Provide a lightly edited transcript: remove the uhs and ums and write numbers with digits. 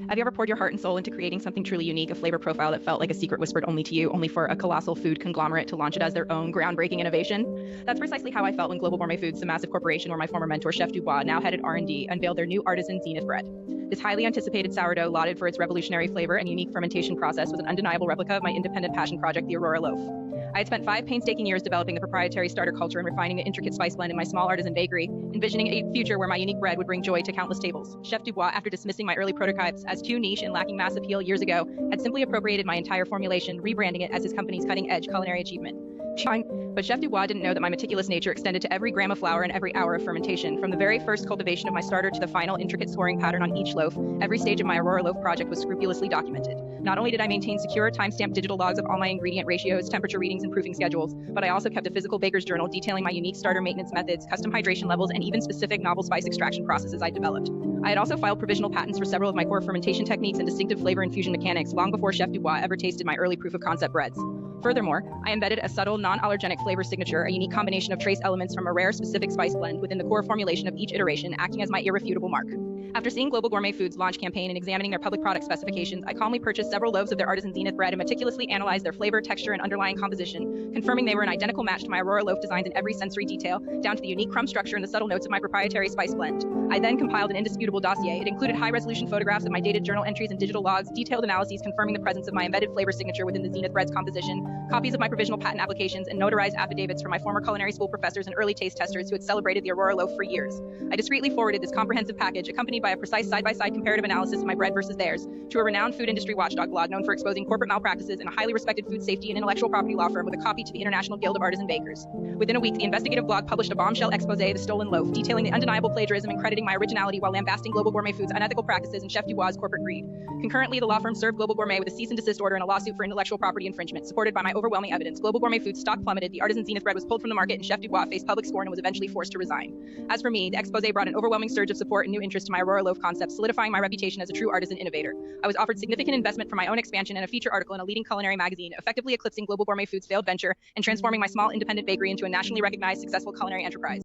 Have you ever poured your heart and soul into creating something truly unique, a flavor profile that felt like a secret whispered only to you, only for a colossal food conglomerate to launch it as their own groundbreaking innovation? That's precisely how I felt when Global Gourmet Foods, the massive corporation where my former mentor, Chef Dubois, now headed R&D, unveiled their new artisan zenith bread. This highly anticipated sourdough, lauded for its revolutionary flavor and unique fermentation process, was an undeniable replica of my independent passion project, the Aurora Loaf. I had spent 5 painstaking years developing the proprietary starter culture and refining the intricate spice blend in my small artisan bakery, envisioning a future where my unique bread would bring joy to countless tables. Chef Dubois, after dismissing my early prototypes as too niche and lacking mass appeal years ago, had simply appropriated my entire formulation, rebranding it as his company's cutting-edge culinary achievement. But Chef Dubois didn't know that my meticulous nature extended to every gram of flour and every hour of fermentation. From the very first cultivation of my starter to the final intricate scoring pattern on each loaf, every stage of my Aurora Loaf project was scrupulously documented. Not only did I maintain secure, time-stamped digital logs of all my ingredient ratios, temperature readings, and proofing schedules, but I also kept a physical baker's journal detailing my unique starter maintenance methods, custom hydration levels, and even specific novel spice extraction processes I developed. I had also filed provisional patents for several of my core fermentation techniques and distinctive flavor infusion mechanics long before Chef Dubois ever tasted my early proof-of-concept breads. Furthermore, I embedded a subtle, non-allergenic flavor signature, a unique combination of trace elements from a rare specific spice blend within the core formulation of each iteration, acting as my irrefutable mark. After seeing Global Gourmet Foods' launch campaign and examining their public product specifications, I calmly purchased several loaves of their artisan zenith bread and meticulously analyzed their flavor, texture, and underlying composition, confirming they were an identical match to my Aurora Loaf designs in every sensory detail, down to the unique crumb structure and the subtle notes of my proprietary spice blend. I then compiled an indisputable dossier. It included high-resolution photographs of my dated journal entries and digital logs, detailed analyses confirming the presence of my embedded flavor signature within the zenith bread's composition, copies of my provisional patent applications, and notarized affidavits from my former culinary school professors and early taste testers who had celebrated the Aurora Loaf for years. I discreetly forwarded this comprehensive package, accompanied by a precise side-by-side comparative analysis of my bread versus theirs, to a renowned food industry watchdog blog known for exposing corporate malpractices and a highly respected food safety and intellectual property law firm with a copy to the International Guild of Artisan Bakers. Within a week, the investigative blog published a bombshell expose, The Stolen Loaf, detailing the undeniable plagiarism and crediting my originality while lambasting Global Gourmet Foods' unethical practices and Chef Dubois' corporate greed. Concurrently, the law firm served Global Gourmet with a cease and desist order and a lawsuit for intellectual property infringement. Supported by my overwhelming evidence, Global Gourmet Foods' stock plummeted, the artisan zenith bread was pulled from the market, and Chef Dubois faced public scorn and was eventually forced to resign. As for me, the expose brought an overwhelming surge of support and new interest to my Aurora Loaf concept, solidifying my reputation as a true artisan innovator. I was offered significant investment for my own expansion and a feature article in a leading culinary magazine, effectively eclipsing Global Gourmet Foods' failed venture and transforming my small independent bakery into a nationally recognized successful culinary enterprise.